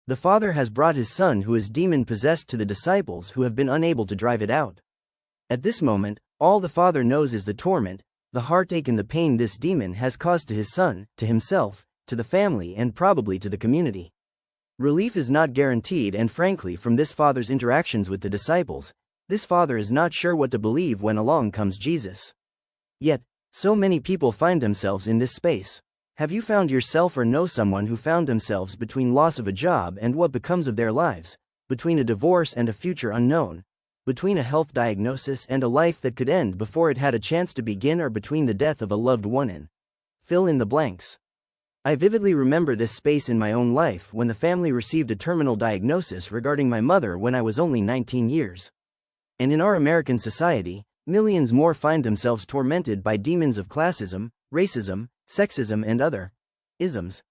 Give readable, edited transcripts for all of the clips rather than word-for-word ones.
The Father has brought his Son who is demon-possessed to the disciples who have been unable to drive it out. At this moment, all the Father knows is the torment, the heartache and the pain this demon has caused to his Son, to himself, to the family and probably to the community. Relief is not guaranteed, and frankly, from this Father's interactions with the disciples, this Father is not sure what to believe when along comes Jesus. Yet, so many people find themselves in this space. Have you found yourself or know someone who found themselves between loss of a job and what becomes of their lives, between a divorce and a future unknown, between a health diagnosis and a life that could end before it had a chance to begin, or between the death of a loved one and fill in the blanks? I vividly remember this space in my own life when the family received a terminal diagnosis regarding my mother when I was only 19 years. And in our American society, millions more find themselves tormented by demons of classism, racism, sexism and other isms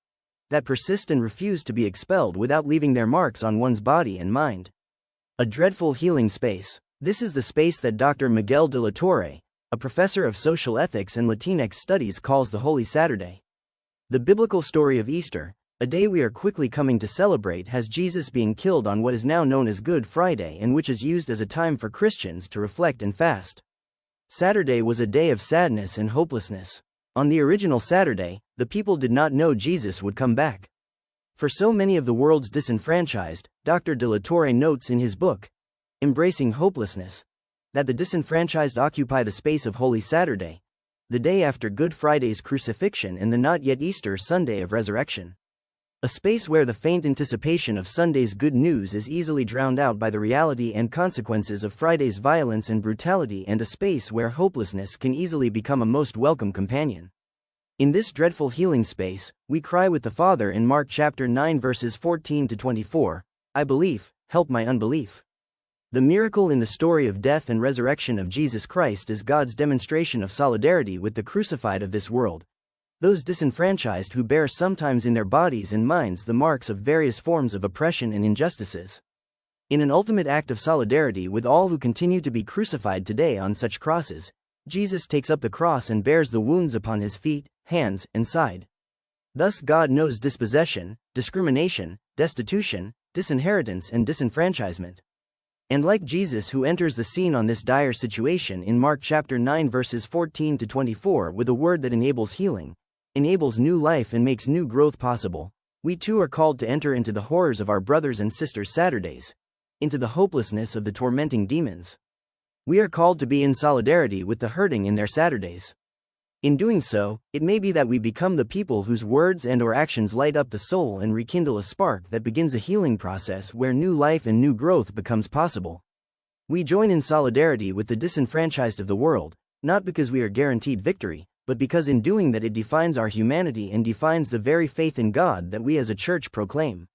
that persist and refuse to be expelled without leaving their marks on one's body and mind. A dreadful healing space. This is the space that Dr. Miguel de la Torre, a professor of social ethics and Latinx studies, calls the Holy Saturday. The biblical story of Easter, a day we are quickly coming to celebrate, has Jesus being killed on what is now known as Good Friday, and which is used as a time for Christians to reflect and fast. Saturday was a day of sadness and hopelessness. On the original Saturday, the people did not know Jesus would come back. For so many of the world's disenfranchised, Dr. de la Torre notes in his book, Embracing Hopelessness, that the disenfranchised occupy the space of Holy Saturday, the day after Good Friday's crucifixion and the not yet Easter Sunday of resurrection. A space where the faint anticipation of Sunday's good news is easily drowned out by the reality and consequences of Friday's violence and brutality, and a space where hopelessness can easily become a most welcome companion. In this dreadful healing space, we cry with the Father in Mark chapter 9 verses 14 to 24, I believe, help my unbelief. The miracle in the story of death and resurrection of Jesus Christ is God's demonstration of solidarity with the crucified of this world, those disenfranchised who bear sometimes in their bodies and minds the marks of various forms of oppression and injustices. In an ultimate act of solidarity with all who continue to be crucified today on such crosses, Jesus takes up the cross and bears the wounds upon his feet, hands, and side. Thus God knows dispossession, discrimination, destitution, disinheritance and disenfranchisement. And like Jesus, who enters the scene on this dire situation in Mark chapter 9 verses 14 to 24 with a word that enables healing, enables new life and makes new growth possible, we too are called to enter into the horrors of our brothers and sisters' Saturdays, into the hopelessness of the tormenting demons. We are called to be in solidarity with the hurting in their Saturdays. In doing so, it may be that we become the people whose words and or actions light up the soul and rekindle a spark that begins a healing process where new life and new growth becomes possible. We join in solidarity with the disenfranchised of the world, not because we are guaranteed victory, but because in doing that it defines our humanity and defines the very faith in God that we as a church proclaim.